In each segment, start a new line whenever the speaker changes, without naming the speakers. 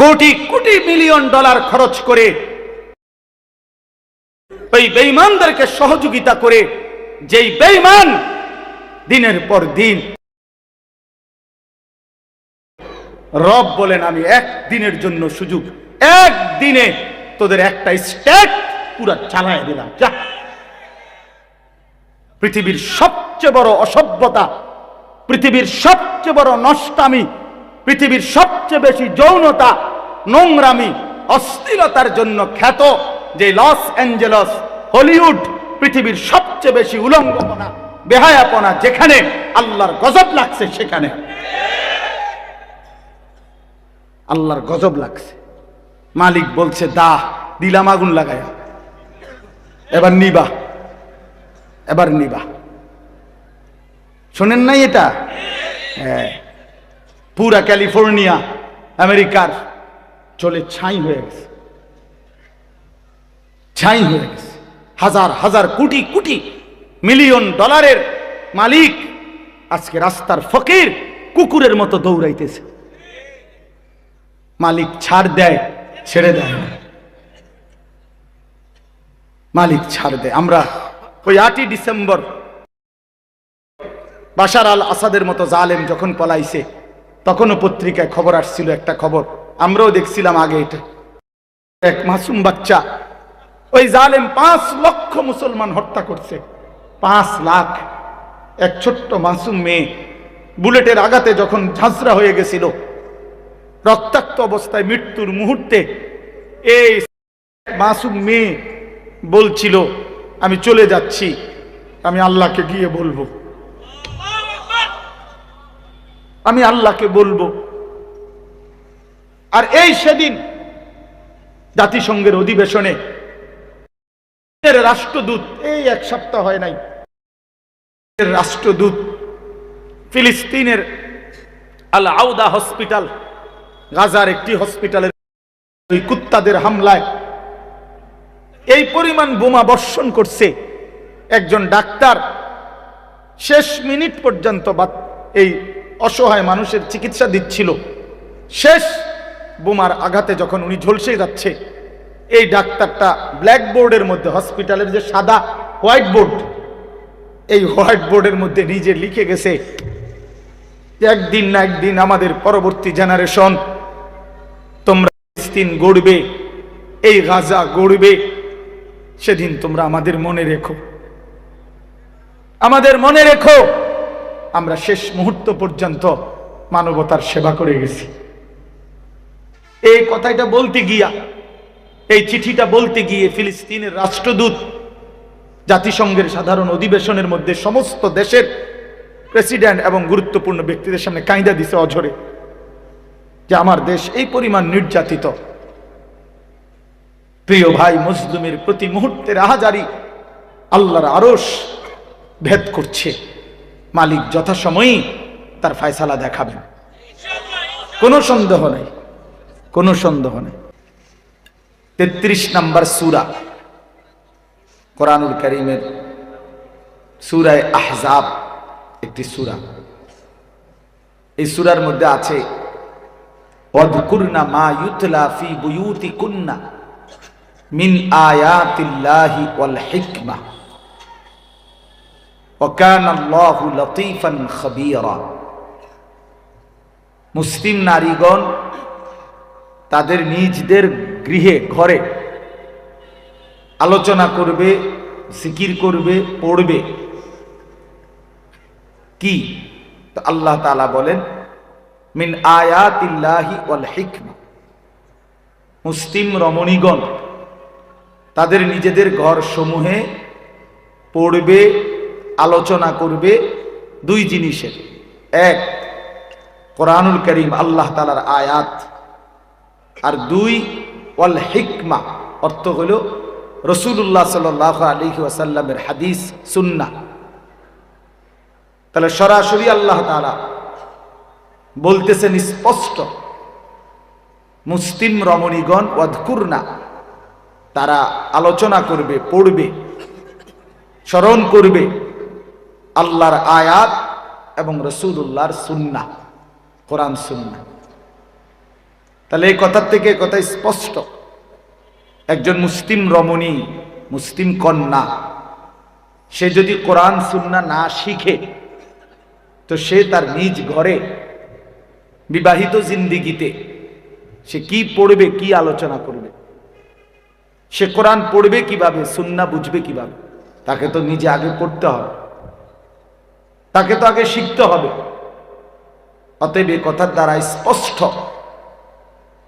Crore crore million dollar খরচ করে ওই বেঈমানদেরকে সহযোগিতা করে, যেই বেঈমান দিনের পর দিন, রব বলেন আমি একদিনের জন্য সুযোগ, একদিনে তোদের একটা স্টেট পুরা চালায় দিলাম। যা, পৃথিবীর সবচেয়ে বড় অসভ্যতা, পৃথিবীর সবচেয়ে বড় নষ্টামি, পৃথিবীর সবচেয়ে বেশি যৌনতা, নোংরামি, অশ্লীলতার জন্য খ্যাত যে লস অ্যাঞ্জেলস, হলিউড, পৃথিবীর সবচেয়ে বেশি উলঙ্গপনা, বেহায়াপনা, যেখানে আল্লাহর গজব লাগছে, সেখানে আল্লাহর গজব লাগছে। মালিক বলছে দা, দিলাম আগুন লাগায়া, এবার নিবা, এবার নিবা। শোনেন নাই এটা? হ্যাঁ, পুরা ক্যালিফোর্নিয়া আমেরিকার চলে ছাই হয়ে গেছে, ছাই হয়ে গেছে। হাজার হাজার কোটি কোটি মিলিয়ন ডলারের মালিক আজকে রাস্তার ফকির কুকুরের মতো দৌড়াইতেছে। মালিক ছাড় দেয়, ছেড়ে দেয় না। মালিক ছাড় দেয়। আমরা ওই 8ই ডিসেম্বর বাশার আল আসাদের মতো জালেম যখন পলাইছে, তখনও পত্রিকায় খবর আসছিল, একটা খবর আমরাও দেখছিলাম আগে। এটা এক মাসুম বাচ্চা, ওই জালেম 5 লক্ষ মুসলমান হত্যা করছে, 5 লাখ। এক ছোট্ট মাসুম মেয়ে বুলেটের আঘাতে যখন ঝাঁঝরা হয়ে গেছিল, রক্তাক্ত অবস্থায় মৃত্যুর মুহূর্তে, এই মাসুম মেয়ে বলছিল আমি চলে যাচ্ছি, আমি আল্লাহকে গিয়ে বলবো, আমি আল্লাহকে বলবো। আর এই সেদিন জাতিসংঘের অধিবেশনে রাষ্ট্রদূত, এই 1 সপ্তাহ হয় নাই, রাষ্ট্রদূত ফিলিস্তিনের আল আউদা হসপিটাল, গাজার একটি হসপিটালের ওই কুত্তাদের হামলায় এই পরিমাণ বোমা বর্ষণ করছে। একজন ডাক্তার শেষ মিনিট পর্যন্ত এই অসহায় মানুষের চিকিৎসা দিচ্ছিল। শেষ বোমার আঘাতে যখন উনি ঝলসে যাচ্ছে, এই ডাক্তারটা ব্ল্যাকবোর্ডের মধ্যে, হসপিটালের যে সাদা হোয়াইট বোর্ড, এই হোয়াইট বোর্ডের মধ্যে নিজে লিখে গেছে, একদিন না একদিন আমাদের পরবর্তী জেনারেশন তোমরা ফিলিস্তিন গড়বে, এই গাজা গড়বে, সেদিন তোমরা আমাদের মনে রেখো, আমাদের মনে রেখো আমরা শেষ মুহূর্ত পর্যন্ত মানবতার সেবা করে গেছি। এই কথাটা বলতে গিয়া, এই চিঠিটা বলতে গিয়ে ফিলিস্তিনের রাষ্ট্রদূত জাতিসংঘের সাধারণ অধিবেশনের মধ্যে সমস্ত দেশের প্রেসিডেন্ট এবং গুরুত্বপূর্ণ ব্যক্তিদের সামনে কাঁইদা দিছে অঝরে, যে আমার দেশ এই পরিমাণ নির্যাতিত। প্রিয় ভাই, মুসলিমের প্রতি মুহূর্তের আহাজারি আল্লাহর আরশ ভেদ করছে। মালিক যথাসময়ই তার ফয়সালা দেখাবেন, কোনো সন্দেহ নেই, কোনো সন্দেহ নেই। 33 নম্বর সূরা কোরআনুল কারীমের সূরা আহজাব, একটি সূরা। এই সূরার মধ্যে আছে ওয়াযকুরনা মা ইউতলা ফি বুয়ুতিকুন্না মিন আয়াতিল্লাহি ওয়াল হিকমা ওয়া কানা আল্লাহু লতীফান খাবীরা। মুসলিম নারীগণ তাদের নিজদের গৃহে, ঘরে আলোচনা করবে, জিকির করবে, পড়বে। কি? তো আল্লাহ তাআলা বলেন মিন আয়াতিল্লাহি ওয়াল হিকমা। মুসলিম রমণীগণ তাদের নিজেদের ঘর সমূহে পড়বে, আলোচনা করবে 2 জিনিসের। 1 কোরআনুল কারীম আল্লাহ তাআলার আয়াত, আর 2 ওয়াল হিকমা, অর্থ হলো রাসূলুল্লাহ সাল্লাল্লাহু আলাইহি ওয়াসাল্লামের হাদিস, সুন্নাহ। তাহলে সরাসরি আল্লাহ তাআলা বলতেছেন স্পষ্ট, মুসলিম রমণীগণ ওয়াযকুরনা, তারা আলোচনা করবে, পড়বে, স্মরণ করবে আল্লাহর আয়াত এবং রাসূলুল্লাহর সুন্নাহ, কোরআন সুন্নাহ। তাহলে এই কথার থেকে কথা স্পষ্ট, একজন মুসলিম রমণী, মুসলিম কন্যা, সে যদি কোরআন সুন্নাহ না শিখে তো সে তার নিজ ঘরে বিবাহিত জিন্দিগিতে সে কি পড়বে, কি আলোচনা করবে? সে কোরআন পড়বে কিভাবে, সুন্নাহ বুঝবে কিভাবে? তাকে তো নিজে আগে পড়তে হবে, তাকে তো আগে শিখতে হবে। অতএব এই কথার দ্বারা স্পষ্ট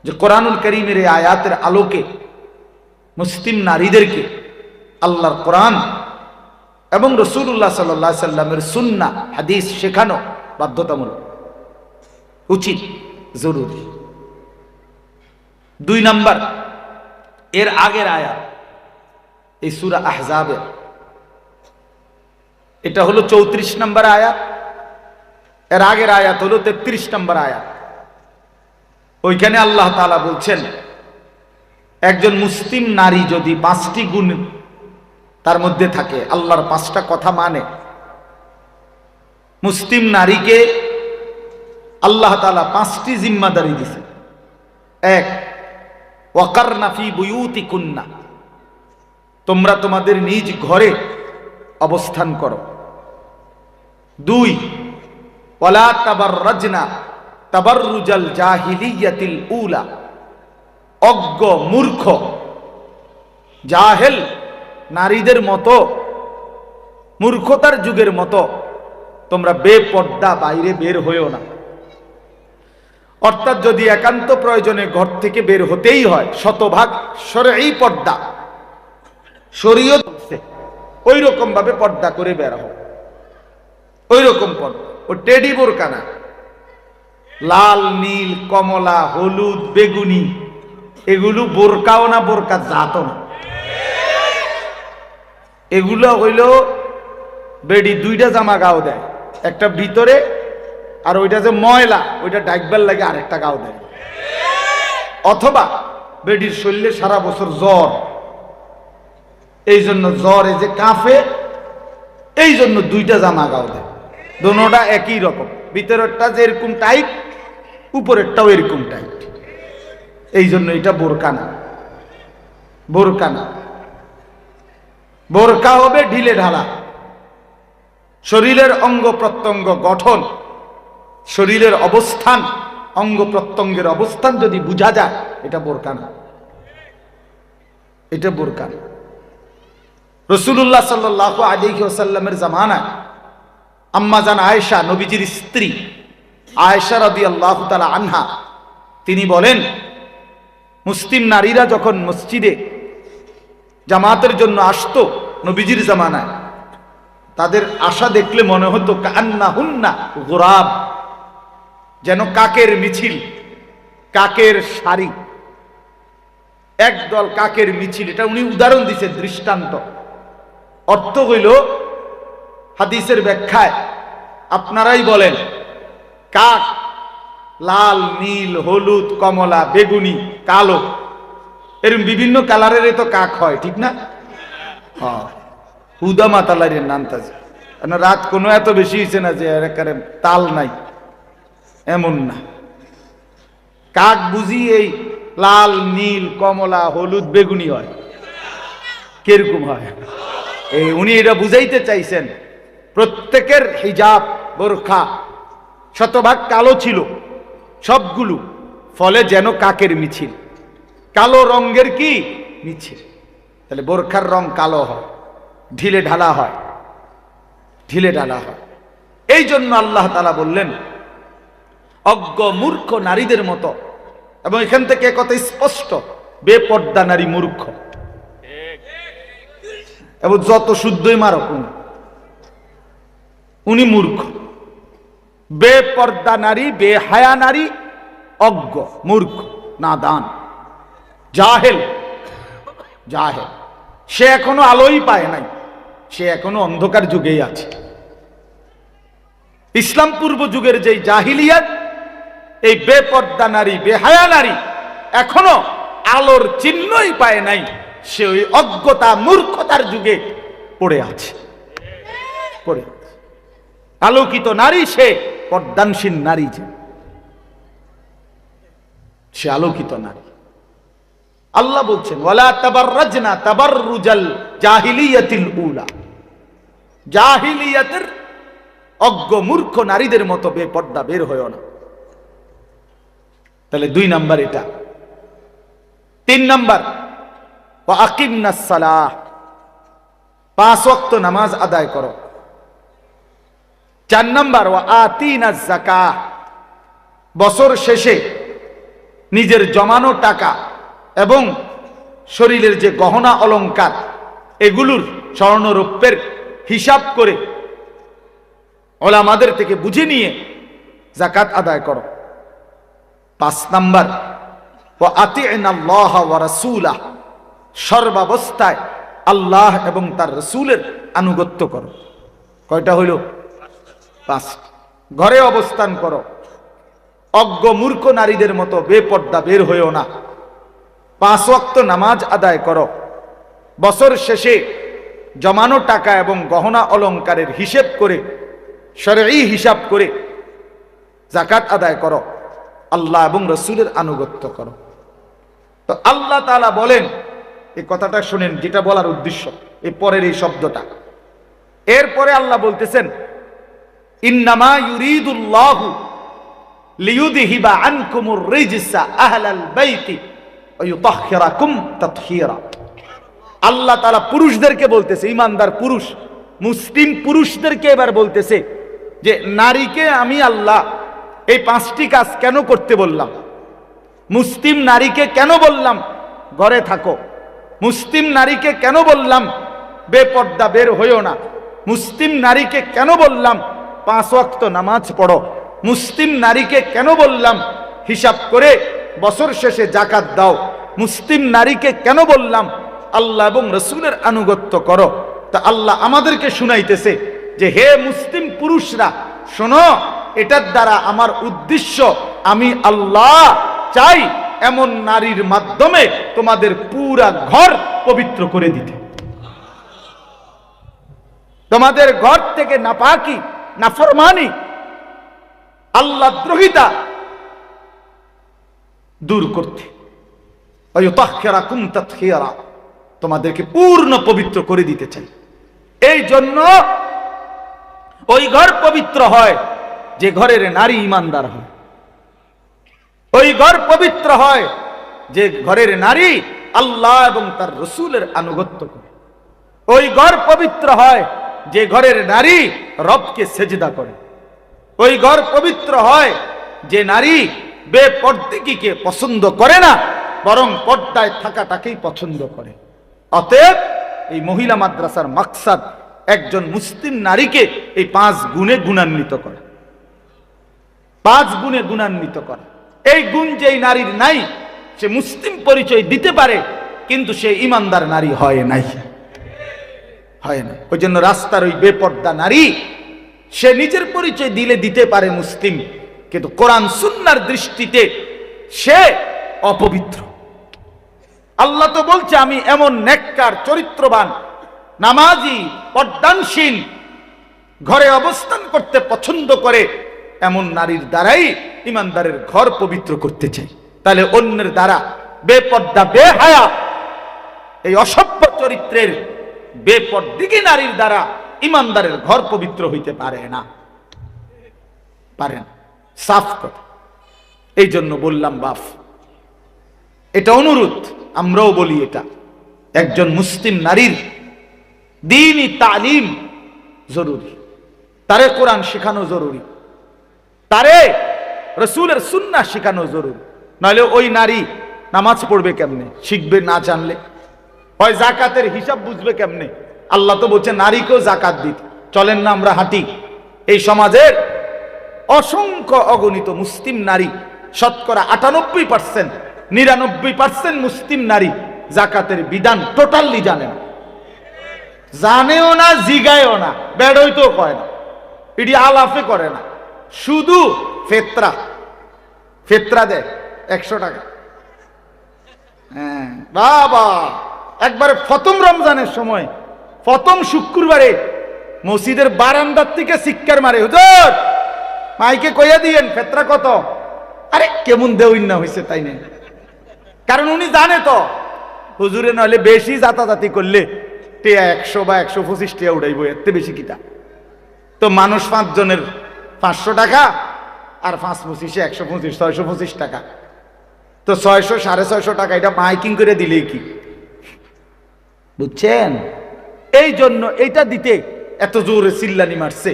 যে কোরআনুল কারীমের এই আয়াতের আলোকে মুসলিম নারীদেরকে আল্লাহর কোরআন এবং রাসূলুল্লাহ সাল্লাল্লাহু আলাইহি সাল্লামের সুন্নাহ হাদিস শেখানো বাধ্যতামূলক, উচিত, জরুরি। 2 নাম্বার, এর আগের আয়াত এই সূরা আহজাবের, এটা হলো 34 নম্বর আয়াত, এর আগের আয়াত হলো 33 নম্বর আয়াত। ওইখানে আল্লাহ তাআলা বলছেন একজন মুসলিম নারী যদি 5টি গুণ তার মধ্যে থাকে, আল্লাহর 5টা কথা মানে, মুসলিম নারীকে আল্লাহ তাআলা 5টি জিম্মাদারি দিয়েছে। 1, ওয়াকারনা ফি বুয়ুতিকুন্না, তোমরা তোমাদের নিজ ঘরে অবস্থান করো। 2, ওয়ালা তাবাররাজনা তাবাররুজাল জাহিলিয়াতিল উলা, অজ্ঞ মূর্খ জাহেল নারীদের মতো, মূর্খতার যুগের মতো তোমরা বেপর্দা বাইরে বের হইও না। অর্থাৎ যদি একান্ত প্রয়োজনে ঘর থেকে বের হতেই হয়, শতভাগ শরঈ পর্দা, শরীয়ত ওই রকম ভাবে পর্দা করে বের হও, ওই রকম পর্দা। ও টেডি বোরকা না, লাল, নীল, কমলা, হলুদ, বেগুনি, এগুলো বোরকাও না, বোরকা জাতও না। এগুলো হইল বেডি 2টা জামা গাও দেয়, একটা ভিতরে আর ওইটা যে ময়লা ওইটা ডাকবার লাগে আরেকটা গাও দেয়। অথবা বেডির শরীরে সারা বছর জ্বর, এই জন্য জ্বর এই যে কাঁপে, এই জন্য 2টা জামা গাও দেয়। দোনোটা একই রকম, ভিতরেরটা যে এরকম টাইট, উপরেরটাও এরকম টাইট, এই জন্য এটা বোরকা না, বোরকা না। বোরকা হবে ঢিলে ঢালা, শরীরের অঙ্গ প্রত্যঙ্গ গঠন, শরীরের অবস্থান, অঙ্গ প্রত্যঙ্গের অবস্থান যদি বোঝা যায়, এটা বোরকা না, এটা বোরকা না। রাসূলুল্লাহ সাল্লাল্লাহু আলাইহি ওয়াসাল্লামের জামানায় আম্মা জান আয়েশা, নবীজির স্ত্রী আয়েশা রাদিয়াল্লাহু তাআলা আনহা, তিনি বলেন মুসলিম নারীরা যখন মসজিদে জামাতের জন্য আসতো নবীজির জামানায়, তাদের আশা দেখলে মনে হতো কান্নাহুন্না গুরাব, যেন কাকের মিছিল, কাকের সারি, একদল কাকের মিছিল। এটা উনি উদাহরণ দিয়েছেন, দৃষ্টান্ত। অর্থ হইল, হাদিসের ব্যাখ্যায় আপনারাই বলেন, কাক লাল, নীল, হলুদ, কমলা, বেগুনি, কালো, এরকম বিভিন্ন কালারের তো কাক হয়, ঠিক না? হ্যাঁ, হুদা মাতালারের নামতাছে, রাত কোনো এত বেশি হয়েছে না যে একেবারে তাল নাই, এমন না। কাক বুঝি এই লাল, নীল, কমলা, হলুদ, বেগুনি হয়। কিরকম হয়? এই উনি এটা বুঝাইতে চাইছেন প্রত্যেকের হিজাব, বোরখা শতভাগ কালো ছিল সবগুলো, ফলে যেন কাকের মিছিল, কালো রঙের কি মিছিল। তাহলে বোরখার রং কালো হয়, ঢিলে ঢালা হয়, ঢিলে ঢালা হয়। এই জন্য আল্লাহ তাআলা বললেন অজ্ঞ মূর্খ নারীদের মতো। এবং এখান থেকে কথা স্পষ্ট, বেপর্দা নারী মূর্খ, এবং যত শুদ্ধই মারক উনি মূর্খ। বেপর্দা নারী, বেহায়া নারী অজ্ঞ, মূর্খ, নাদান, জাহেল, জাহেল। সে এখনো আলোই পায় নাই, সে এখনো অন্ধকার যুগেই আছে। ইসলাম পূর্ব যুগের যে জাহিলিয়াত, এই বেপর্দা নারী, বেহায়া নারী এখনো আলোর চিহ্নই পায় নাই, সে ওই অজ্ঞতা, মূর্খতার যুগে পড়ে আছে, পড়ে আছে। আলোকিত নারী সে, পর্দানশীল নারী যে, সে আলোকিত নারী। আল্লাহ বলছেন ওয়ালা তাবাররাজনা তাবাররুজাল জাহিলিয়াতিল উলা, জাহিলিয়াতের অজ্ঞ মূর্খ নারীদের মতো বেপর্দা বের হয়ো না। তাহলে 2 নাম্বার এটা। 3 নাম্বার ওয়া আকিমনাস সালাহ, 5 ওয়াক্ত নামাজ আদায় করো। 4 নাম্বার ওয়া আতিনাজ যাকাহ, বছর শেষে নিজের জমানো টাকা এবং শরীরের যে গহনা অলংকার এগুলোর স্বর্ণরৌপ্যের হিসাব করে ওলামাদের থেকে বুঝে নিয়ে যাকাত আদায় করো। 5 নাম্বার ওয়া আতি'নাল্লাহ ওয়া রাসূলাহ, সর্বাবস্থায় আল্লাহ এবং তার রাসূলের আনুগত্য করো। কয়টা হইল? 5। ঘরে অবস্থান করো, অজ্ঞ মূর্খ নারীদের মতো বেপর্দা বের হইও না। 5 ওয়াক্ত নামাজ আদায় করো। বছর শেষে জমানো টাকা এবং গহনা অলংকারের হিসেব করে, শরঈ হিসাব করে যাকাত আদায় করো। আল্লাহ এবং রাসূলের আনুগত্য করো। তো আল্লাহ তাআলা বলেন, এই কথাটা শুনেন, যেটা বলার উদ্দেশ্য এই পরের এই শব্দটা। এরপরে আল্লাহ বলতেছেন ইন্নামা ইউরিদুল্লাহু লিইউযহিবা আনকুমুর রিজসা আহলাল বাইতি ওয়া ইউতাহহিরাকুম তাতহীরা। আল্লাহ তাআলা পুরুষদেরকে বলতেছে, ঈমানদার পুরুষ মুসলিম পুরুষদেরকে এবার বলতেছে যে নারীকে আমি আল্লাহ এই 5টি কাজ কেন করতে বললাম। মুসলিম নারীকে কেন বললাম ঘরে থাকো, মুসলিম নারীকে কেন বললাম বেপর্দা বের হইও না, মুসলিম নারীকে কেন বললাম 5 ওয়াক্ত নামাজ পড়ো, মুসলিম নারীকে কেন বললাম হিসাব করে বছর শেষে যাকাত দাও, মুসলিম নারীকে কেন বললাম আল্লাহ এবং রাসূলের আনুগত্য করো। তা আল্লাহ আমাদেরকে শুনাইতেছে যে হে মুসলিম পুরুষরা শোনো, এটার দ্বারা আমার উদ্দেশ্য আমি আল্লাহ চাই এমন নারীর মাধ্যমে তোমাদের পুরা ঘর পবিত্র করে দিতে, তোমাদের ঘর থেকে নাপাকি, নাফরমানি, আল্লাহদ্রোহিতা দূর করতে, ওয়ায়ুতাহহিরাকুম তাতহীরা, তোমাদেরকে পূর্ণ পবিত্র করে দিতে চাই। এই জন্য ওই ঘর পবিত্র হয় যে ঘরের নারী ঈমানদার হয়, ওই ঘর পবিত্র হয় যে ঘরের নারী আল্লাহ এবং তার রাসূলের আনুগত্য করে, ওই ঘর পবিত্র হয় যে ঘরের নারী রবকে সেজদা করে, ওই ঘর পবিত্র হয় যে নারী বেপর্দাকে পছন্দ করে না, বরং পর্দায় থাকাটাকেই পছন্দ করে। অতএব এই মহিলা মাদ্রাসার মাকসাদ একজন মুসলিম নারীকে এই 5 গুণে গুণান্বিত করে, 5 গুণে গুণান্বিত করে। এই গুণ যেই নারীর নাই সে মুসলিম পরিচয় দিতে পারে কিন্তু সে ঈমানদার নারী হয় নাই, হয় না। ওই জন্য রাস্তার ওই বেপর্দা নারী সে নিজের পরিচয় দিলে দিতে পারে মুসলিম, কিন্তু কোরআন সুন্নাহর দৃষ্টিতে সে অপবিত্র। আল্লাহ তো বলছে আমি এমন নেককার, চরিত্রবান, নামাজি, পর্দানশীল, ঘরে অবস্থান করতে পছন্দ করে এমন নারীর দ্বারাই ঈমানদারের ঘর পবিত্র করতে চাই। তাহলে অন্যের দ্বারা বেপর্দা, বেহায়া, এই অসভ্য চরিত্রের বেপর্দিগী নারীর দ্বারা ঈমানদারের ঘর পবিত্র হইতে পারে না, পারে না। সাফ কথা। এই জন্য বললাম বাপ, এটা অনুরোধ, আমরাও বলি এটা, একজন মুসলিম নারীর দ্বীনি তালিম জরুরি, তারে কোরআন শেখানো জরুরি, তারে রাসূলের সুন্নাহ শেখানো জরুরি। নইলে ওই নারী নামাজ পড়বে কেমনে, শিখবে না জানলে? হয় যাকাতের হিসাব বুঝবে কেমনে? আল্লাহ তো বলছে নারীকেও যাকাত দিতে। চলেন না আমরা হাঁটি, এই সমাজের অসংখ্য অগণিত মুসলিম নারী, শতকরা 98%, 99% মুসলিম নারী যাকাতের বিধান টোটালি জানে না, জানেও না, জিগায়ও না, বেড়ইতেও কয় না, এটি আলাফে করে না, শুধু ফেতরা, ফেতরা দেয় 100 টাকা। হ্যাঁ বাবা, একবারে প্রথম রমজানের সময় প্রথম শুক্রবারে মসজিদের বারান্দার থেকে চিৎকার মারে, হুজুর মাইকে কইয়া দিয়েন ফেতরা কত, আরে কেমন দেউইন না হয়েছে তাই নেই, কারণ উনি জানে তো হুজুরে নইলে বেশি জাতাজাতি করলে টিয়া 100 বা 125 টিয়া উড়াইব, এতে বেশি কিটা। তো মানুষ 5 জনের 500 টাকা আর 5 25 125 625 টাকা, তো 600 650 টাকা এটা মাইকিং করে দিলেই কি, বুঝছেন? এই জন্য এইটা দিতে এত জোরে চিল্লানি মারছে।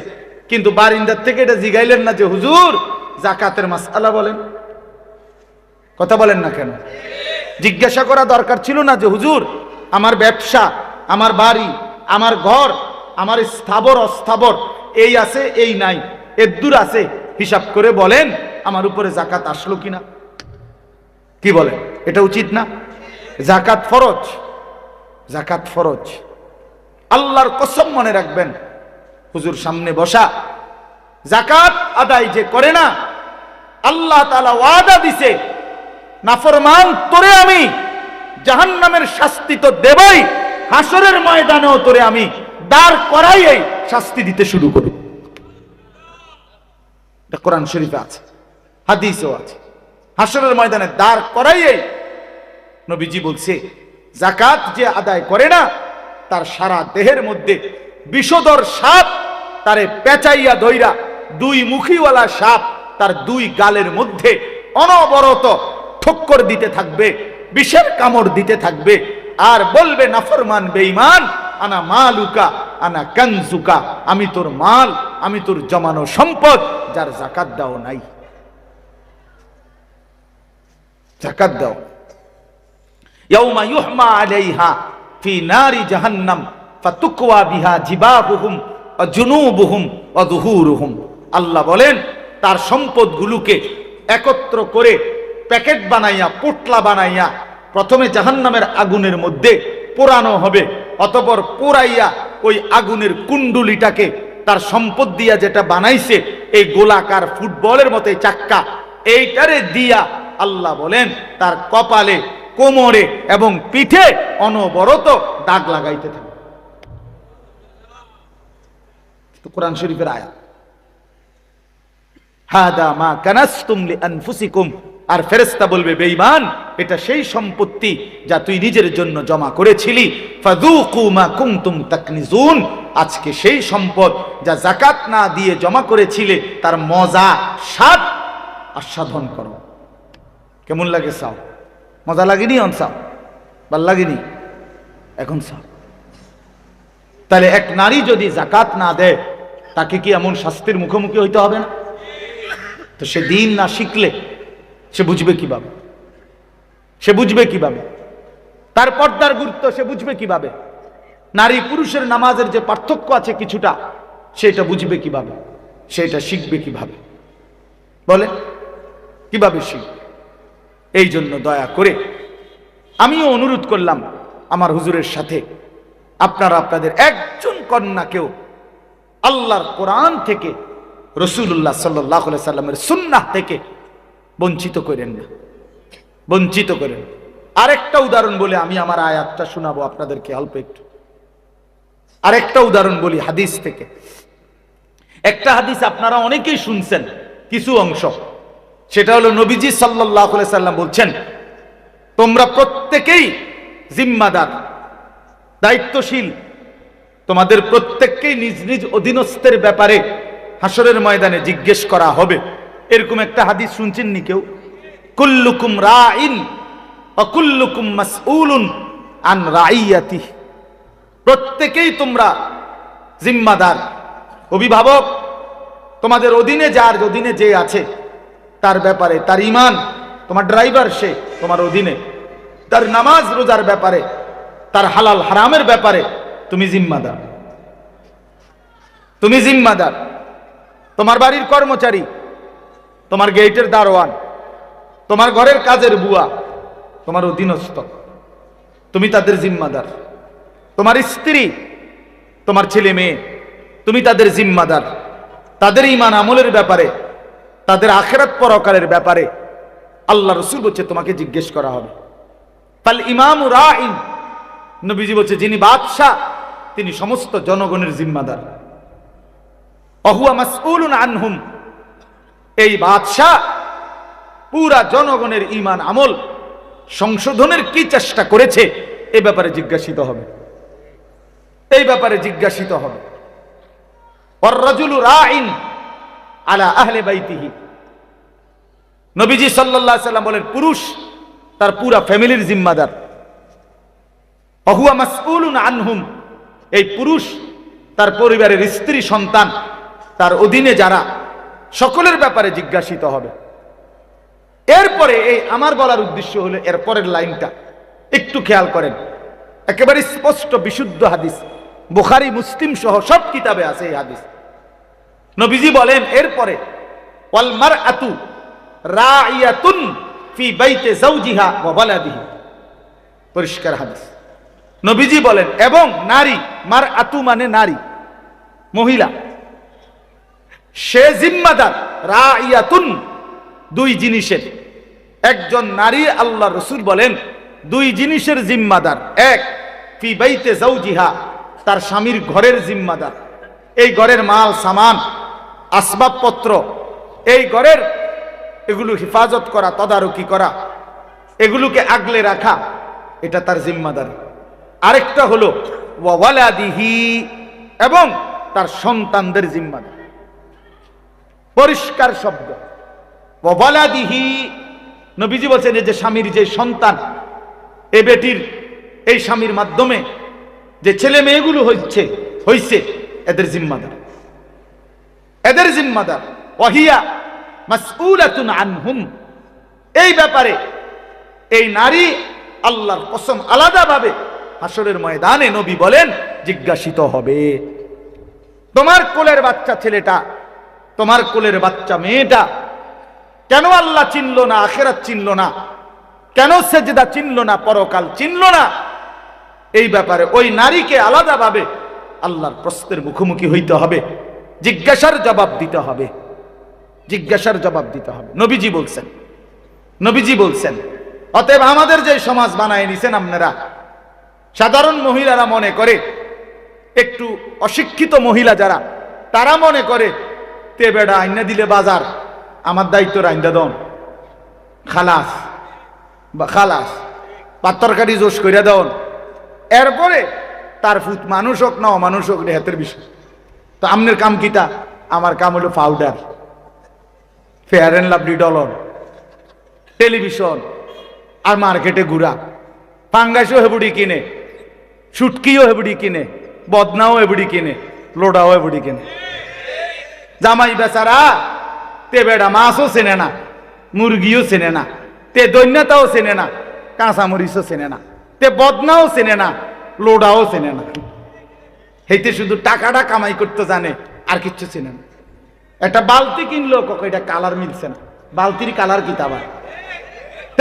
কিন্তু বারিন্দার থেকে এটা জিগাইলেন না যে হুজুর যাকাতের মাসআলা বলেন, কথা বলেন না কেন? জিজ্ঞাসা করা দরকার ছিল না যে হুজুর আমার ব্যবসা, আমার বাড়ি, আমার ঘর, আমার স্থাবর অস্থাবর এই আছে এই নাই, এদ্দুর আছে, হিসাব করে বলেন আমার উপরে যাকাত আসলো কিনা। কি বলেন? এটা উচিত না? যাকাত ফরজ, যাকাত ফরজ। আল্লাহর কসম মনে রাখবেন, হুজুর সামনে বসা, যাকাত আদায় যে করে না, আল্লাহ তাআলা ওয়াদা দিছে নাফরমান তোরে আমি জাহান্নামের শাস্তি তো দেবই, হাসরের ময়দানেও তোরে আমি দাঁড় করাইই শাস্তি দিতে শুরু করব। এটা কোরআন শরীফে আছে, হাদিসেও আছে। হাসরের ময়দানে দাঁড় করাইই নবীজি বলছে যাকাত যে আদায় করে না তার সারা দেহের মধ্যে বিষধর সাপ তারে পেঁচাইয়া ধইরা, 2 মুখীওয়ালা সাপ তার 2 গালের মধ্যে অনবরত ঠক্কর দিতে থাকবে, বিষের কামড় দিতে থাকবে, আর বলবে নাফরমান বেঈমান আনা মালুকা আনা কানজুকা, আমি তোর মাল, আমি তোর জমানো সম্পদ যার যাকাত দাও নাই, যাকাত দাও। ইয়াউমা ইউহমা আলাইহা ফি নারি জাহান্নাম ফাতুকওয়া বিহা জিবাহুহুম ওয়া জুনুবুহুম ওয়া যুহুরুহুম। আল্লাহ বলেন তার সম্পদগুলোকে একত্র করে প্যাকেট বানাইয়া, পোটলা বানাইয়া প্রথমে জাহান্নামের আগুনের মধ্যে পোড়ানো হবে, অতঃপর পোড়াইয়া ওই আগুনের কুণ্ডুলিটাকে তার সম্পদ দিয়া যেটা বানাইছে এই গোলাকার ফুটবলের মতো চাক্কা, এইটারে দিয়া আল্লাহ বলেন তার কপালে, কোমরে এবং পিঠে অনবরত দাগ লাগাইতে থাকে। কোরআন শরীফের আয়াত। হাদা মা কানাসতুম লিআনফুসিকুম, আর ফেরেশতা বলবে বেঈমান এটা সেই সম্পত্তি যা তুই নিজের জন্য জমা করেছিলি, ফাযুকু মা কুনতুম তাকনিজুন, আজকে সেই সম্পদ যা যাকাত না দিয়ে জমা করেছিলে তার মজা স্বাদ আস্বাদন করো। কেমন লাগে চাও? মজা লাগেনি? অন চাও? ভাল লাগেনি? এখন চাও। তাহলে এক নারী যদি যাকাত না দেয় তাকে কি এমন শাস্তির মুখোমুখি হইতে হবে না? তো সে দিন না শিখলে সে বুঝবে কিভাবে? সে বুঝবে কিভাবে? তার পর্দার গুরুত্ব সে বুঝবে কিভাবে? নারী পুরুষের নামাজের যে পার্থক্য আছে কিছুটা, সেটা বুঝবে কিভাবে? সেটা শিখবে কিভাবে? বলে কিভাবে শিখবে? এই জন্য দয়া করে আমিও অনুরোধ করলাম আমার হুজুরের সাথে, আপনারা আপনাদের একজন কন্যাকেও আল্লাহর কোরআন থেকে, রাসূলুল্লাহ সাল্লাল্লাহু আলাইহি সাল্লামের সুন্নাহ থেকে বঞ্চিত করেন না, বঞ্চিত করেন। আরেকটা উদাহরণ বলে আমি আমার আয়াতটা শোনাবো আপনাদেরকে অল্প একটু। আরেকটা উদাহরণ বলি হাদিস থেকে। একটা হাদিস আপনারা অনেকেই শুনছেন কিছু অংশ, সেটা হলো নবীজি সাল্লাল্লাহু আলাইহি সাল্লাম বলছেন তোমরা প্রত্যেকেই জিম্মাদার, দায়িত্বশীল, তোমাদের প্রত্যেককেই নিজ নিজ অধীনস্থের ব্যাপারে হাসরের ময়দানে জিজ্ঞেস করা হবে। এরকম একটা হাদিস শুনছেন নি কেউ? কুল্লুকুম রাইন ওয়া কুল্লুকুম মাসউলুন আন রাইয়াতিহি, প্রত্যেকেই তোমরা জিম্মাদার, অভিভাবক, তোমাদের অধীনে যার অধীনে যে আছে তার ব্যাপারে, তার ঈমান, তোমার ড্রাইভার সে তোমার অধীনে, তার নামাজ রোজার ব্যাপারে, তার হালাল হারামের ব্যাপারে তুমি জিম্মাদার, তুমি জিম্মাদার। তোমার বাড়ির কর্মচারী, তোমার গেটের দারোয়ান, তোমার ঘরের কাজের বুয়া তোমার অধীনস্থ, তুমি তাদের জিম্মাদার। তোমার স্ত্রী, তোমার ছেলে মেয়ে, তুমি তাদের জিম্মাদার। তাদের ঈমান আমলের ব্যাপারে, তাদের আখিরাত পরকালের ব্যাপারে আল্লাহ রাসূল বলছে তোমাকে জিজ্ঞেস করা হবে। ফাল ইমামু রাইন, নবীজি বলছে যিনি বাদশা তিনি সমস্ত জনগণের জিম্মাদার। ওয়া হুয়া মাসউলুন আনহুম, এই বাদশা পুরা জনগণের ঈমান আমল সংশোধনের কি চেষ্টা করেছে এই ব্যাপারে জিজ্ঞাসিত হবে, এই ব্যাপারে জিজ্ঞাসিত হবে। ওয়ার-রাজুলু রাঈন আলা আহলি বাইতিহি, নবীজি সাল্লাল্লাহু আলাইহি সাল্লাম বলেন পুরুষ তার পুরা ফ্যামিলির জিম্মাদার। ওয়া হুয়া মাসউলুন আনহুম, এই পুরুষ তার পরিবারের স্ত্রী সন্তান তার অধীনে যারা সকলের ব্যাপারে জিজ্ঞাসিত হবে। এরপরে এই আমার বলার উদ্দেশ্য হলো এর পরের লাইনটা একটু খেয়াল করেন, একেবারে স্পষ্ট বিশুদ্ধ হাদিস, বুখারী মুসলিম সহ সব কিতাবে আছে এই হাদিস। নবীজি বলেন এরপরে ওয়াল মারআতু রাইয়াতুন ফি বাইতি যাওজিহা ওয়া ওয়ালাদিহি, পরিষ্কার হাদিস। নবীজি বলেন এবং নারী, মারআতু মানে নারী, মহিলা, সে জিম্মাদার, রাইয়াতুন দুই জিনিসের, একজন নারী আল্লাহ রাসূল বলেন দুই জিনিসের জিম্মাদার। এক, ফি বাইতি যাওজিহা, তার স্বামীর ঘরের জিম্মাদার, এই ঘরের মাল সামান আসবাবপত্র, এই ঘরের এগুলো হেফাজত করা, তদারকি করা, এগুলোকে আগলে রাখা, এটা তার জিম্মাদারি। আরেকটা হলো ওয়া ওয়ালাদিহি, এবং তার সন্তানদের জিম্মাদার। পরিষ্কার শব্দ, ওয়া ওয়ালাদিহি। নবীজি বলেছেন যে স্বামীর যে সন্তান, এই বেটির এই স্বামীর মাধ্যমে যে ছেলে মেয়েগুলো হইছে এদের জিম্মাদার, এদের জিম্মাদার। ওয়াহিয়া মাসউলাতুন আনহুম, এই ব্যাপারে এই নারী আল্লাহর কসম আলাদাভাবে হাসরের ময়দানে নবী বলেন জিজ্ঞাসিত হবে। তোমার কোলের বাচ্চা ছেলেটা, তোমার কোলের বাচ্চা মেয়েটা কেন আল্লাহ চিনল না, আখিরাত চিনল না, কেন সেজদা চিনল না, পরকাল চিনল না, এই ব্যাপারে ওই নারীকে আলাদাভাবে আল্লাহর প্রশ্নের মুখোমুখি হইতে হবে, জিজ্ঞাসার জবাব দিতে হবে, জিজ্ঞাসার জবাব দিতে হবে। নবীজি বলছেন, নবীজি বলছেন অতএব আমাদের যে সমাজ বানায় নিছেন আপনারা, সাধারণ মহিলারা মনে করে, একটু অশিক্ষিত মহিলা যারা, তারা মনে করে তে বেড়া আইনা দিলে বাজার আমার দায়িত্ব, রাইন্দা দন খালাস বা খালাস বা তরকারি জোশ করিয়া দেন, এরপরে তার ফুট মানুষ হোক না অমানুষ হোক রেহাতের বিষয়। তো আমনের কাম কিতা? আমার কাম হলো পাউডার, ফেয়ার অ্যান্ড লাভলি ডলর, টেলিভিশন, আর মার্কেটে ঘুরা, পাঙ্গাসও হেবুড়ি কিনে, সুটকিও হেবুড়ি কিনে, বদনাও হেবুড়ি কিনে, লোডাও হেবুড়ি কিনে। জামাই বেচারা তে বেড়া মাছও চেনে না, মুরগিও চেনে না, তে দৈন্যতাও চেনে না, কাঁচামরিচও চেনে না, তে বদনাও চেনে না, লোডাও চেনে না। হেইতে শুধু টাকাটা কামাই করতে জানে, আর কিচ্ছু চেনে না। একটা বালতি কিনলো, কক এটা কালার মিলছে না, বালতির কালার কিতা বা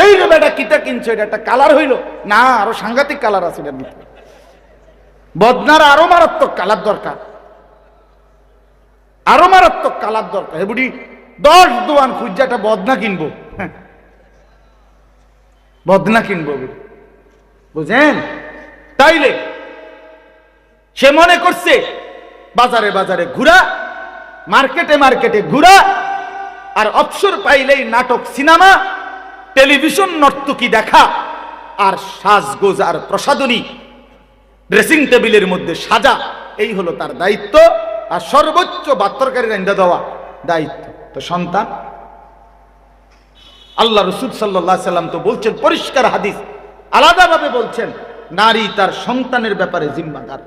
এই রে বেটা কিতা কিনছো, এটা একটা কালার হইল না, আরো সাংঘাতিক কালার আছে এটার ভিতরে, বদনার আরো মারাত্মক কালার দরকার, আরো মারাত্মক কালার দরকার। বুড়ি 10 দোয়ান খুঁজছে একটা বদনা কিনবো, বদনা কিনবো, বুঝেন? তাইলে সে মনে করছে বাজারে বাজারে ঘুরা, মার্কেটে মার্কেটে ঘুরা, আর অবসর পাইলেই নাটক, সিনেমা, টেলিভিশন, নর্তকী দেখা, আর সাজগোজ আর প্রসাধনী ড্রেসিং টেবিলের মধ্যে সাজা, এই হলো তার দায়িত্ব। আর সর্বোচ্চ বাত্তরকারী রান্দা দেওয়া দায়িত্ব। তো সন্তান, আল্লাহ রাসূল সাল্লাল্লাহু আলাইহি সাল্লাম তো বলছেন, পরিষ্কার হাদিস আলাদাভাবে বলছেন, নারী তার সন্তানের ব্যাপারে জিম্মাদার।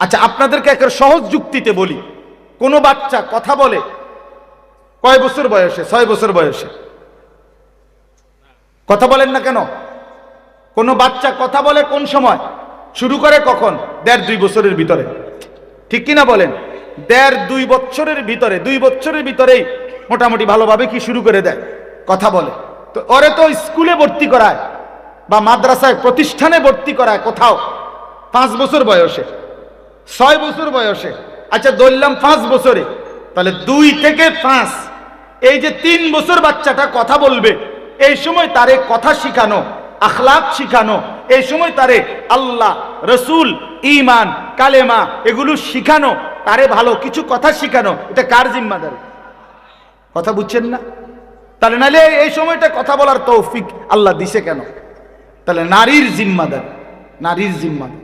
আচ্ছা, আপনাদেরকে একটা সহজ যুক্তিতে বলি, কোন বাচ্চা কথা বলে কয় বছর বয়সে? 6 বছর বয়সে। কথা বলেন না কেন? কোন বাচ্চা কথা বলে কোন সময়? শুরু করে কখন? 1.5-2 বছরের ভিতরে, ঠিক কিনা বলেন? 1.5-2 বছরের ভিতরে, 2 বছরের ভিতরেই মোটামুটি ভালোভাবে কি শুরু করে দেয়, কথা বলে। তো ওরে তো স্কুলে ভর্তি করায় বা মাদ্রাসায় প্রতিষ্ঠানে ভর্তি করায় কোথাও 5 বছর বয়সে, 6 বছর বয়সে। আচ্ছা ধরলাম 5 বছরে, তাহলে 2 থেকে 5, এই যে 3 বছর বাচ্চাটা কথা বলবে, এই সময় তারে কথা শিখানো, আখলাক শিখানো, এই সময় তারে আল্লাহ, রসুল, ঈমান, কালেমা এগুলো শিখানো, তারে ভালো কিছু কথা শিখানো, এটা কার জিম্মাদারি? কথা বুঝছেন না? তাহলে নাহলে এই সময়টা কথা বলার তৌফিক আল্লাহ দিছে কেন? তাহলে নারীর জিম্মাদারি, নারীর জিম্মাদারি,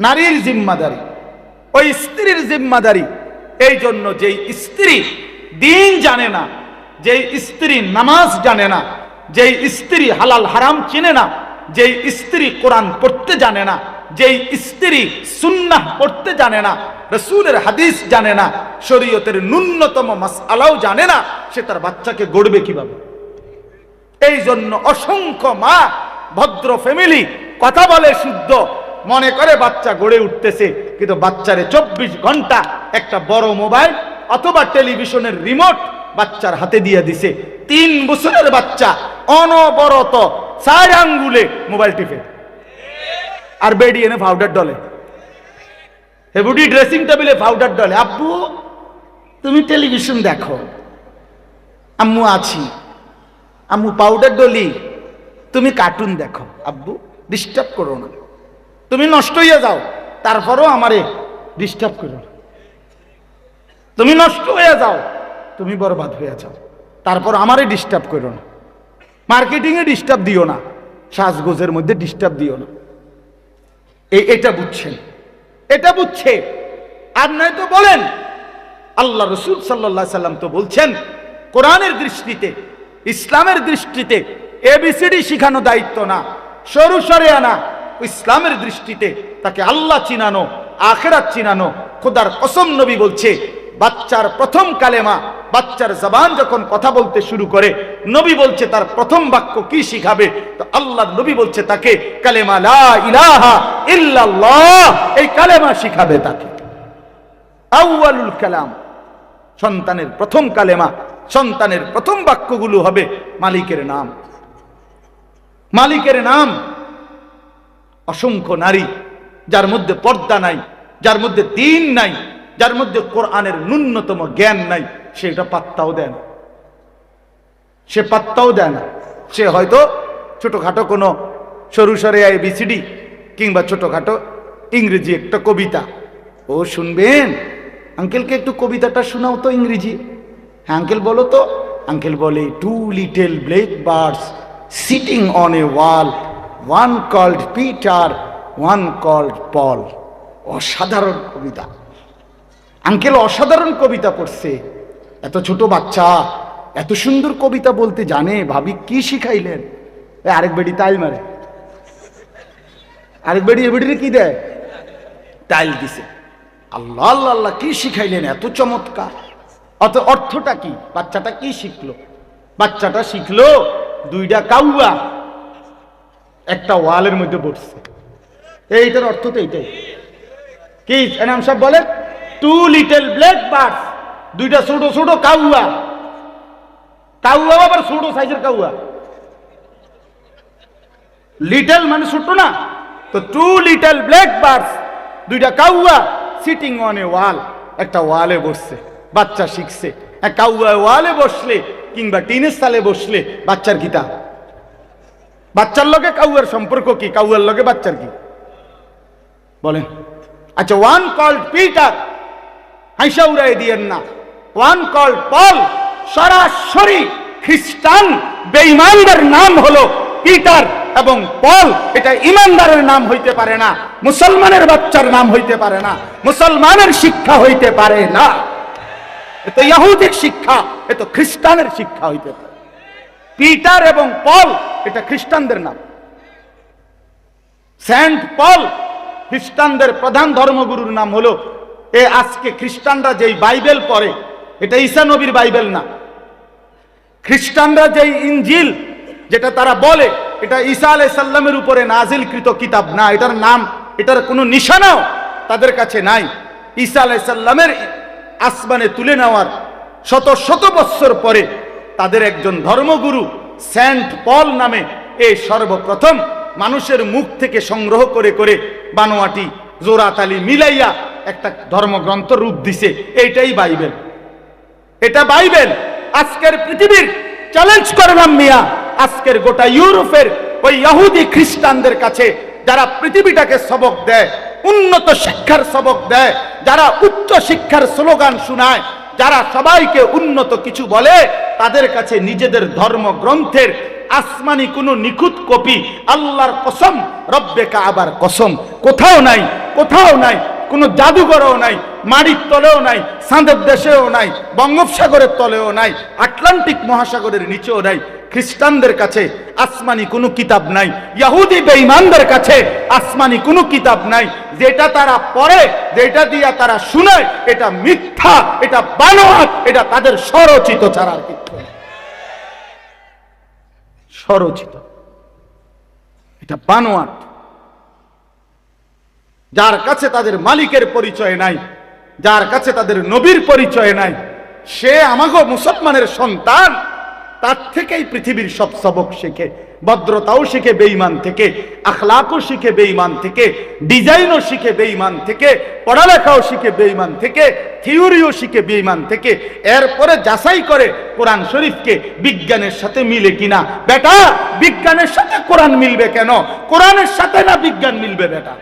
নারীর জিম্মাদারি, ওই স্ত্রীর জিম্মাদারি। এই জন্য যেই স্ত্রী দিন জানে না, যেই স্ত্রী নামাজ জানে না, যেই স্ত্রী হালাল হারাম চিনে না, যেই স্ত্রী কোরআন পড়তে জানে না, যেই স্ত্রী সুন্নাহ পড়তে জানে না, রাসূলের হাদিস জানে না, শরীয়তের ন্যূনতম মাসআলাও জানে না, সে তার বাচ্চাকে গড়বে কিভাবে? এই জন্য অসংখ্য মা, ভদ্র ফ্যামিলি, কথা বলে শুদ্ধ, মনে করে বাচ্চা গড়ে উঠতেছে, কিন্তু বাচ্চারে 24 ঘন্টা একটা বড় মোবাইল অথবা টেলিভিশনের রিমোট বাচ্চার হাতে দিয়ে দিছে। 3 বছরের বাচ্চা অনবরত 4 আঙ্গুলে মোবাইল টিপে, আর বেডি এনে পাউডার ডলে, হেবুডি ড্রেসিং টেবিলে পাউডার ডলে। আব্বু তুমি টেলিভিশন দেখো, আম্মু আছি, আম্মু পাউডার ডলি, তুমি কার্টুন দেখো, আব্বু ডিস্টার্ব করো না, তুমি নষ্ট হয়ে যাও, তারপরও আমারে ডিস্টার্ব করো না, তুমি নষ্ট হয়ে যাও, তুমি বরবাদ হয়ে যাও, তারপর আমারে ডিস্টার্ব করো না, মার্কেটিং এ ডিস্টার্ব দিও না, সাজগোজের মধ্যে ডিস্টার্ব দিও না। এটা বুঝছেন? এটা বুঝছে। আর নয় তো বলেন, আল্লাহ রসুল সাল্লাল্লাহু আলাইহি সাল্লাম তো বলছেন, কোরআনের দৃষ্টিতে, ইসলামের দৃষ্টিতে এবিসিডি শিখানো দায়িত্ব না, সরু সরিয়া না, ইসলামের দৃষ্টিতে তাকে আল্লাহ চিনানো, আখিরাত চিনানো। খোদার কসম নবী বলছে, বাচ্চার প্রথম কালেমা, বাচ্চার জবান যখন কথা বলতে শুরু করে, নবী বলছে তার প্রথম বাক্য কি শিখাবে? তো আল্লাহ নবী বলছে তাকে কালেমা লা ইলাহা ইল্লাল্লাহ, এই কালেমা শিখাবে তাকে। আউয়ালুল কালাম, সন্তানের প্রথম কালেমা, সন্তানের প্রথম বাক্যগুলো হবে মালিকের নাম, মালিকের নাম। অসংখ্য নারী যার মধ্যে পর্দা নাই, যার মধ্যে দ্বীন নাই, যার মধ্যে কোরআনের ন্যূনতম জ্ঞান নাই, সেটা পাত্তাও দেয় না, সে পাত্তাও দেয় না। সে হয়তো ছোটখাটো কোনো সরু সরে ABCD কিংবা ছোটখাটো ইংরেজি একটা কবিতা, ও শুনবেন, আঙ্কেলকে একটু কবিতাটা শোনাও তো ইংরেজি। হ্যাঁ আঙ্কেল বলো তো। আঙ্কেল বলে, 2 little black birds sitting on a wall, one called Peter, one called Paul। অসাধারণ কবিতা, আঙ্কেল অসাধারণ কবিতা পড়ছে। এত ছোট বাচ্চা এত সুন্দর কবিতা বলতে জানে, ভাবি কি শিখাইলেন? আরেক বেডি তাইল মারে, আরেক বেডি এ বেডিরে কি দেয়? তাইল দিছে। আল্লাহ আল্লাহ আল্লাহ, কি শিখাইলেন, এত চমৎকার। অত অর্থটা কি? বাচ্চাটা কি শিখলো? বাচ্চাটা শিখলো 2টা কাউয়া একটা ওয়ালের মধ্যে বসছে। এইটার অর্থ তো এইটাই। কি এনাম সাহেব বলেন? 2 little black birds, 2টা ছোট ছোট কাউয়া। কাউয়া আবার ছোট সাইজের কাউয়া, লিটল মানে ছোট না, তো 2 little black birds, 2টা কাউয়া সিটিং অন এ ওয়াল, একটা ওয়ালে বসছে। বাচ্চা শিখছে। কাউয়া ওয়ালে বসলে কিংবা টিনের সালে বসলে বাচ্চার কিতা, বাচ্চার লগে কাউয়ার সম্পর্ক কি? কাউয়ার লগে বাচ্চার কি বলেন? আচ্ছা, ওয়ান কল্ড পিটার, হাইসা উড়াই দিয়েন না। ওয়ান কল্ড পল, সরাসরি খ্রিস্টান বেঈমানদের নাম হলো পিটার এবং পল। এটা ইমানদারের নাম হইতে পারে না, মুসলমানের বাচ্চার নাম হইতে পারে না, মুসলমানের শিক্ষা হইতে পারে না। এটা ইহুদির শিক্ষা, এটা খ্রিস্টানের শিক্ষা হইতে পারে। পিটার এবং পল এটা খ্রিস্টানদের নাম। সেন্ট পল খ্রিস্টানদের প্রধান ধর্মগুরুর নাম হলো। আজকে খ্রিস্টানরা যেই বাইবেল পড়ে, এটা ঈসা নবীর বাইবেল না। খ্রিস্টানরা যেই ইনজিল যেটা তারা বলে, এটা ঈসা আলাইহিস সালামের উপরে নাজিলকৃত কিতাব না। এটার নাম, এটার কোনো নিশানাও তাদের কাছে নাই। ঈসা আলাইহিস সালামের আসমানে তুলে নেওয়ার শত শত বৎসর পরে তাদের একজন ধর্মগুরু সেন্ট পল নামে এই সর্বপ্রথম মানুষের মুখ থেকে সংগ্রহ করে করে বানোয়াটি জোড়াতালি মিলাইয়া একটা ধর্মগ্রন্থ রূপ দিছে। এইটাই বাইবেল। এটা বাইবেল। আজকের পৃথিবীর চ্যালেঞ্জ করলাম মিয়া, আজকের গোটা ইউরোপের ওই ইহুদি খ্রিস্টানদের কাছে, যারা পৃথিবীটাকে সবক দেয়, উন্নত শিক্ষার সবক দেয়, যারা উচ্চ শিক্ষার স্লোগান শোনায়, যারা সবাইকে উন্নত কিছু বলে, তাদের কাছে নিজেদের ধর্মগ্রন্থের আসমানি কোনো নিখুঁত কপি, আল্লাহর কসম, রব্বে কাবার কসম, কোথাও নাই, কোথাও নাই, কোনো জাদুঘরও নাই, মাটির তলেও নাই, চাঁদের দেশেও নাই, বঙ্গোপসাগরের তলেও নাই, আটলান্টিক মহাসাগরের নিচেও নাই। খ্রিস্টানদের কাছে আসমানি কোনো কিতাব নাই, ইহুদি বেঈমানদের কাছে আসমানি কোনো কিতাব নাই। যেটা তারা পড়ে, যেটা দিয়া তারা শুনে, এটা মিথ্যা, এটা বানোয়াট, এটা তাদের স্বরচিত ছাড়া আর কিছু না। স্বরচিত, এটা বানোয়াট। যার কাছে তাদের মালিকের পরিচয় নাই, যার কাছে তাদের নবীর পরিচয় নাই, সে আমাগো মুসলমানের সন্তান, তার থেকেই পৃথিবীর সব সবক শেখে। ভদ্রতাও শিখে বেঈমান থেকে, আখলাকও শিখে বেঈমান থেকে, ডিজাইনও শিখে বেঈমান থেকে, পড়ালেখাও শিখে বেঈমান থেকে, থিওরিও শিখে বেঈমান থেকে। এরপরে যাচাই করে কোরআন শরীফকে বিজ্ঞানের সাথে মিলে কিনা। বেটা, বিজ্ঞানের সাথে কোরআন মিলবে কেন? কোরআনের সাথে না বিজ্ঞান মিলবে বেটা?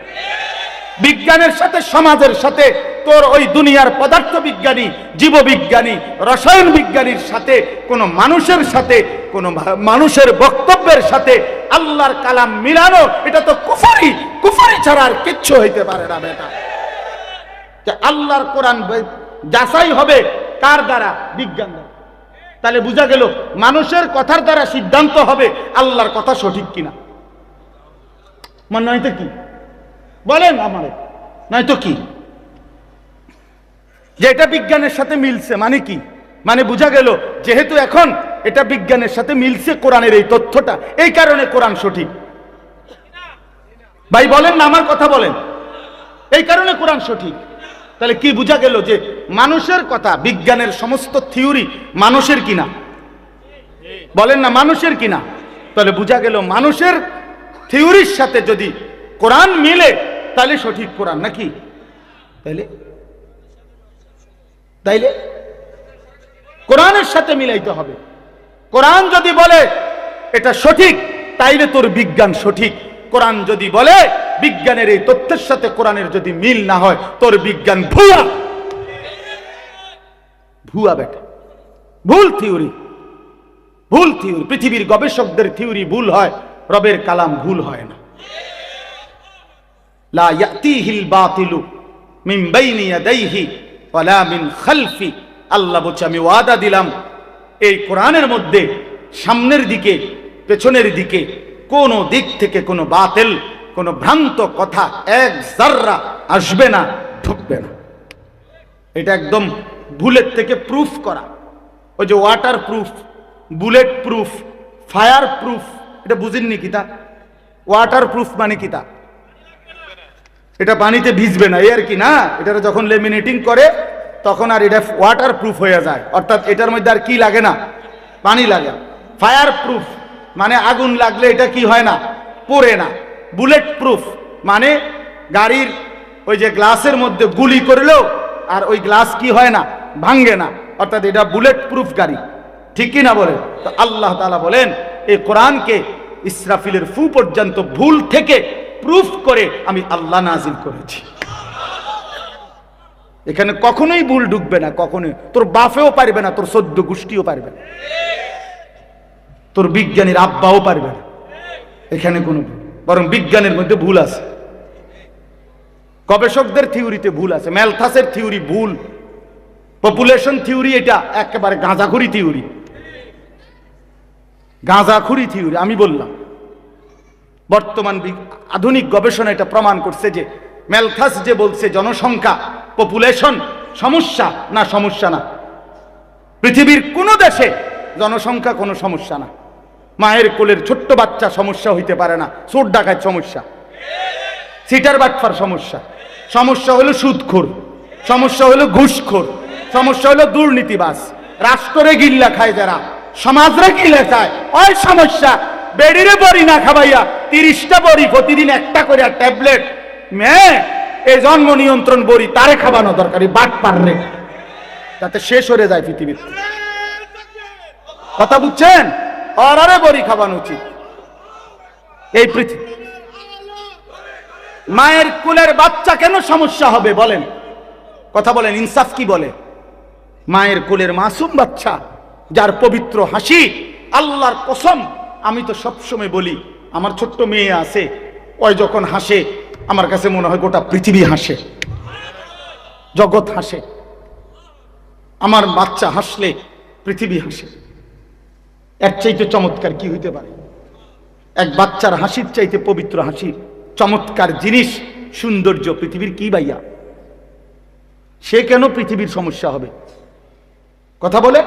বিজ্ঞানের সাথে, সমাজের সাথে, তোর ওই দুনিয়ার পদার্থ বিজ্ঞানী, জীববিজ্ঞানী, রসায়ন বিজ্ঞানীর সাথে, কোন মানুষের সাথে, কোন মানুষের বক্তব্যের সাথে আল্লাহর কালাম মিলানো, এটা তো কুফরি। কুফরি ছাড়া আর কিচ্ছু হইতে পারে না বেটা। আল্লাহর কোরআন যাচাই হবে কার দ্বারা? বিজ্ঞান দ্বারা। তাহলে বোঝা গেল মানুষের কথার দ্বারা সিদ্ধান্ত হবে আল্লাহর কথা সঠিক কিনা। মানে নয়তো কি বলেন আমারে, নয়তো কি? যে এটা বিজ্ঞানের সাথে মিলছে মানে কি? মানে বোঝা গেল যেহেতু এখন এটা বিজ্ঞানের সাথে মিলছে কোরআনের এই তথ্যটা, এই কারণে কোরআন সঠিক। ভাই বলেন না, আমার কথা বলেন, এই কারণে কোরআন সঠিক। তাহলে কি বোঝা গেল? যে মানুষের কথা, বিজ্ঞানের সমস্ত থিওরি মানুষের কিনা। বলেন না, মানুষের কিনা। তাহলে বোঝা গেল মানুষের থিওরির সাথে যদি কোরআন মিলে তাহলে সঠিক কোরআন নাকি? তাইলে তাইলে কোরআনের সাথে মিলাইতে হবে। কোরআন যদি বলে এটা সঠিক, তাইলে তোর বিজ্ঞান সঠিক। কোরআন যদি বলে বিজ্ঞানের এই তথ্যের সাথে কোরআনের যদি মিল না হয়, তোর বিজ্ঞান ভুয়া। ভুয়া বেটা, ভুল থিওরি, ভুল থিওরি। পৃথিবীর গবেষকদের থিওরি ভুল হয়, রবের কালাম ভুল হয় না। লা ইয়াতিহিল বাতিলু মিন বাইনি ইয়াদাইহি ওয়ালা মিন খালফি। আল্লাহ বলছে আমি ওয়াদা দিলাম এই কোরআনের মধ্যে সামনের দিকে, পেছনের দিকে, কোন দিক থেকে কোনো বাতিল, কোনো ভ্রান্ত কথা এক জাররা আসবে না, ঢুকবে না। এটা একদম বুলেট থেকে প্রুফ করা। ওই যে water proof, bullet proof, fire proof, এটা বুঝেননি কিতা? ওয়াটার প্রুফ মানে কিতা? এটা পানিতে ভিজবে না এই আর কি না। এটা যখন লেমিনেটিং করে তখন আর এটা ওয়াটার প্রুফ হয়ে যায়, অর্থাৎ এটার মধ্যে আর কি লাগে না? পানি লাগে। ফায়ার প্রুফ মানে আগুন লাগলে এটা কি হয় না? পড়ে না। বুলেট প্রুফ মানে গাড়ির ওই যে গ্লাসের মধ্যে গুলি করলেও আর ওই গ্লাস কি হয় না? ভাঙ্গে না, অর্থাৎ এটা বুলেট প্রুফ গাড়ি। ঠিক কি না বলে? তো আল্লাহ তাআলা বলেন এই কোরআনকে ইসরাফিলের ফু পর্যন্ত ভুল থেকে প্রুফ করে আমি আল্লাহ নাজিল করেছি। এখানে কখনোই ভুল ঢুকবে না, কখনোই। তোর বাপেও পারবে না, তোর 14 গোষ্ঠীও পারবে না, তোর বিজ্ঞানীর আব্বাও পারবে না। এখানে কোনো ভুল, বরং বিজ্ঞানের মধ্যে ভুল আছে, গবেষকদের থিওরিতে ভুল আছে। ম্যালথাসের থিওরি ভুল, পপুলেশন থিওরি এটা একেবারে গাঁজাখুরি থিওরি, গাঁজাখুরি থিওরি। আমি বললাম বর্তমান আধুনিক গবেষণা এটা প্রমাণ করছে যে ম্যালথাস যে বলছে জনসংখ্যা, পপুলেশন সমস্যা না, সমস্যা না। পৃথিবীর কোন দেশে জনসংখ্যা কোনো সমস্যা না। মায়ের কোলের ছোট্ট বাচ্চা সমস্যা হইতে পারে না, চোর ডাকাত সমস্যা, সিটার বাটফার সমস্যা, সমস্যা হলো সুদখোর, সমস্যা হলো ঘুষখোর, সমস্যা হলো দুর্নীতিবাজ, রাষ্ট্রে গিল্লা খায় যারা, সমাজরে গিল্লা খায়, ওই সমস্যা। বেডিরে বড়ি না খাবাইয়া 30টা বড়ি প্রতিদিন একটা করে ট্যাবলেট মেয়ে, এই জন্ম নিয়ন্ত্রণ বড়ি তারে খাবানো দরকারি, বাট পারলে যাতে শেষ হয়ে যায় পৃথিবীতে। কথা বুঝছেন? অরারে বড়ি খাবানো উচিত। এই পৃথিবী মায়ের কোলের বাচ্চা কেন সমস্যা হবে বলেন? কথা বলেন, ইনসাফ কি বলে? মায়ের কোলের মাসুম বাচ্চা, যার পবিত্র হাসি, আল্লাহর কসম আমি তো সবসময় বলি, আমার ছোট্ট মেয়ে আছে, ওই যখন হাসে আমার কাছে মনে হয় গোটা পৃথিবী হাসে, জগৎ হাসে। আমার বাচ্চা হাসলে পৃথিবী হাসে। এর চাইতে চমৎকার কি হইতে পারে? এক বাচ্চার হাসির চাইতে পবিত্র হাসির চমৎকার জিনিস, সৌন্দর্য পৃথিবীর কি ভাইয়া? সে কেন পৃথিবীর সমস্যা হবে? কথা বলে।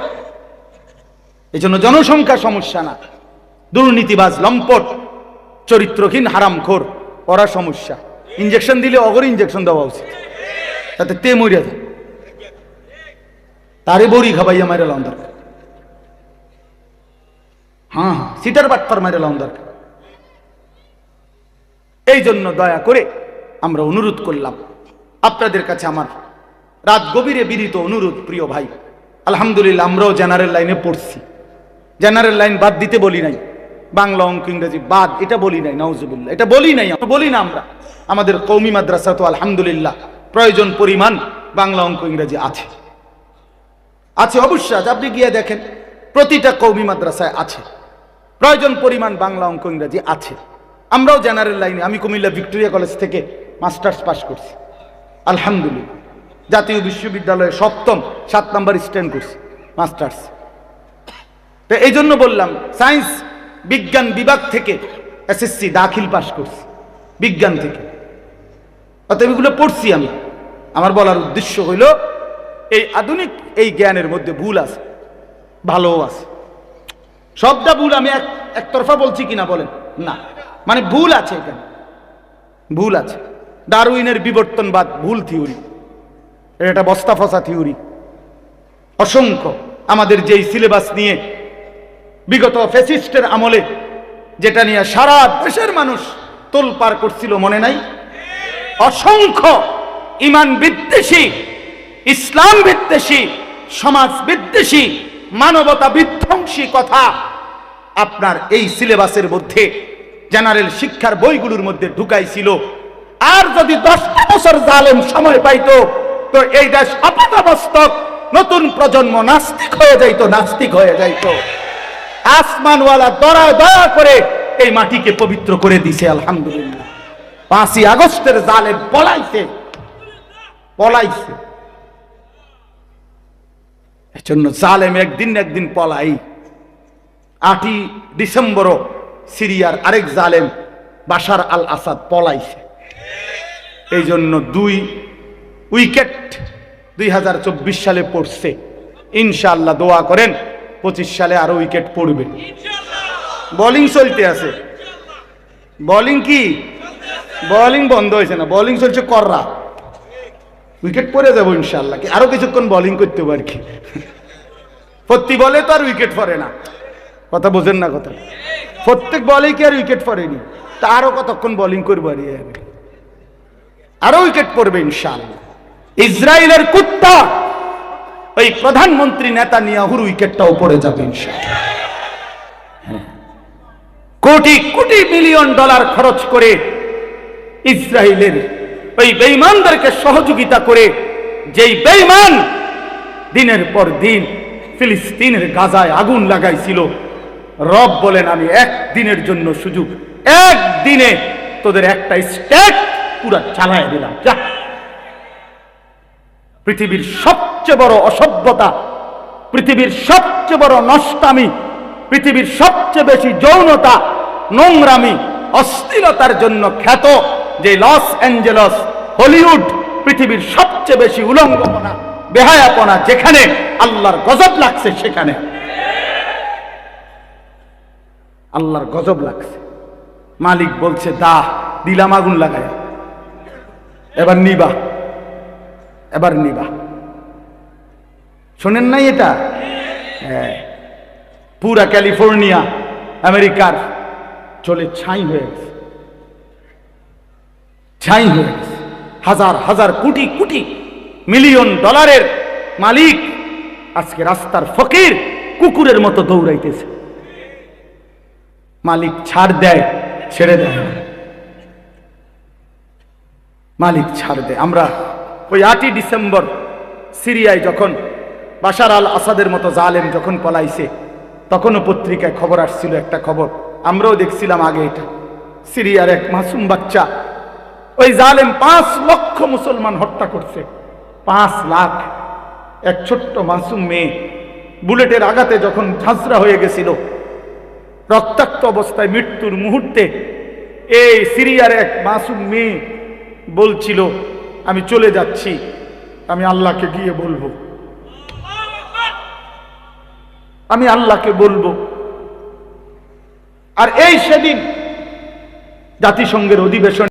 এই জন্য জনসংখ্যা সমস্যা না, দুর্নীতিবাজ, লম্পট, চরিত্রহীন, হারামখোর, ওরা সমস্যা। ইঞ্জেকশন দিলে অগর ইঞ্জেকশন দেওয়া উচিত, তাতে তে মরিয়া যায়। তারে বড়ি খাবাইয়া মাইরা লাউন দরকার। হ্যাঁ, সিটার বাটপার মাইরা লাউন দরকার। এই জন্য দয়া করে আমরা অনুরোধ করলাম আপনাদের কাছে, আমার রাত গভীরে বিনীত অনুরোধ, প্রিয় ভাই, আলহামদুলিল্লাহ আমরাও জেনারেল লাইনে পড়ছি। জেনারেল লাইন বাদ দিতে বলি নাই, বাংলা, অঙ্ক, ইংরেজি বাদ এটা বলি নাই, নাউজুবিল্লাহ এটা বলি নাই, বলি না আমরা। আমাদের কওমি মাদ্রাসা তো আলহামদুলিল্লাহ প্রয়োজন পরিমাণ বাংলা, অঙ্ক, ইংরেজি আছে, আছে অবশ্যই। আপনি গিয়ে দেখেন প্রতিটা কওমি মাদ্রাসায় আছে, প্রয়োজন পরিমাণ বাংলা, অঙ্ক, ইংরেজি আছে। আমরাও জেনারেল লাইনে, আমি কুমিল্লা ভিক্টোরিয়া কলেজ থেকে মাস্টার্স পাস করছি আলহামদুলিল্লাহ, জাতীয় বিশ্ববিদ্যালয়ে সপ্তম 7 নম্বর স্ট্যান্ড করছি মাস্টার্স। তো এই জন্য বললাম, সায়েন্স বিজ্ঞান বিভাগ থেকে এসএসসি দাখিল পাস করছি বিজ্ঞান থেকে, অতএব এগুলো পড়ছি আমি। আমার বলার উদ্দেশ্য হইল, এই আধুনিক এই জ্ঞানের মধ্যে ভুল আছে, ভালোও আছে। সবটা ভুল আমি একতরফা বলছি কিনা বলেন না, মানে ভুল আছে, এখানে ভুল আছে। ডারউইনের বিবর্তনবাদ ভুল থিওরি, এটা বস্তা ফসা থিওরি। অসংখ্য আমাদের যেই সিলেবাস নিয়ে বিগত ফ্যাসিস্টের আমলে যেটা নিয়ে সারা দেশের মানুষ তোলপাড় করছিল, মনে নাই? অসংখ্য ইমান বিদ্বেষী, ইসলাম বিদ্বেষী, সমাজ বিদ্বেষী, মানবতা বিধ্বংসী কথা আপনার এই সিলেবাসের মধ্যে, জেনারেল শিক্ষার বইগুলোর মধ্যে ঢুকাইছিল। আর যদি 10টা বছর জালেম সময় পাইতো, তো এই দেশ আপাতমস্তক নতুন প্রজন্ম নাস্তিক হয়ে যাইতো, নাস্তিক হয়ে যাইতো। আসমানওয়ালা দয়া করে এই মাটিকে পবিত্র করে দিছে আলহামদুলিল্লাহ। 5ই আগস্টের জালেম পলাইছে, পলাইছে। এজন্য জালেম একদিন না একদিন পলাই। 8ই ডিসেম্বরও সিরিয়ার আরেক জালেম বাশার আল আসাদ পলাইছে। এই জন্য 2 উইকেট 2024 সালে পড়ছে, ইনশাআল্লাহ দোয়া করেন 25 সালে আরো উইকেট পড়বে। বোলিং চলতে আছে, বোলিং কি বোলিং বন্ধ হয়েছে না, বোলিং চলছে কররা, উইকেট পড়ে যাবো ইনশাআল্লাহ। কি আরো কিছুক্ষণ বোলিং করতে পারি কি? প্রতি বলে তো আর উইকেট পড়ে না, কথা বোঝেন না কথা। প্রত্যেক বলে কি আর উইকেট পড়েনি, তা আরো কতক্ষণ বোলিং করবো, আরো উইকেট পড়বে ইনশাআল্লাহ। ইসরায়েলের কুত্তা ওই প্রধানমন্ত্রী নেতানিয়াহুর উইকেটটাও পড়ে যাবে ইনশাআল্লাহ। কোটি কোটি মিলিয়ন ডলার খরচ করে ইসরায়েলের ওই বেঈমানদেরকে সহযোগিতা করে, যেই বেঈমান দিনের পর দিন ফিলিস্তিনের গাজায় আগুন লাগাইছিল, রব বলেন আমি একদিনের জন্য সুযোগ, একদিনে তোদের একটা স্টেট পুরা চালায় দিলাম। যা, পৃথিবীর সবচেয়ে বড় অসভ্যতা, পৃথিবীর সবচেয়ে বড় নষ্টামি, পৃথিবীর সবচেয়ে বেশি যৌনতা, নোংরামি, অশ্লীলতার জন্য খ্যাত যে লস অ্যাঞ্জেলস, হলিউড, পৃথিবীর সবচেয়ে বেশি উলঙ্গপনা, বেহায়াপনা, যেখানে আল্লাহর গজব লাগছে, সেখানে আল্লাহর গজব লাগছে। মালিক বলছে দিলাম আগুন লাগায়, এবার নিবা, এবার নিবা। শোনেন নাই এটা? হ্যাঁ, পুরা ক্যালিফোর্নিয়া আমেরিকার চলে ছাই হয়ে গেছে, ছাই হয়ে গেছে। হাজার হাজার কোটি কোটি মিলিয়ন ডলারের মালিক আজকে রাস্তার ফকির কুকুরের মতো দৌড়াইতেছে। মালিক ছাড় দেয়, ছেড়ে দেয়, মালিক ছাড় দেয়। আমরা ওই 8ই ডিসেম্বর সিরিয়ায় যখন বাশার আল আসাদের মতো জালেম যখন পলাইছে, তখনও পত্রিকায় খবর আসছিল, একটা খবর আমরাও দেখছিলাম আগে, এটা সিরিয়ার এক মাসুম বাচ্চা, ওই জালেম 5 লক্ষ মুসলমান হত্যা করছে, 5 লাখ। এক ছোট্ট মাসুম মেয়ে বুলেটের আঘাতে যখন ঝাঁঝরা হয়ে গেছিল, রক্তাক্ত অবস্থায় মৃত্যুর মুহূর্তে, এই সিরিয়ার এক মাসুম মেয়ে বলছিল, আমি চলে যাচ্ছি, আমি আল্লাহকে গিয়ে বলবো, আমি আল্লাহকে বলবো। আর এই সেদিন জাতিসংঘের অধিবেশন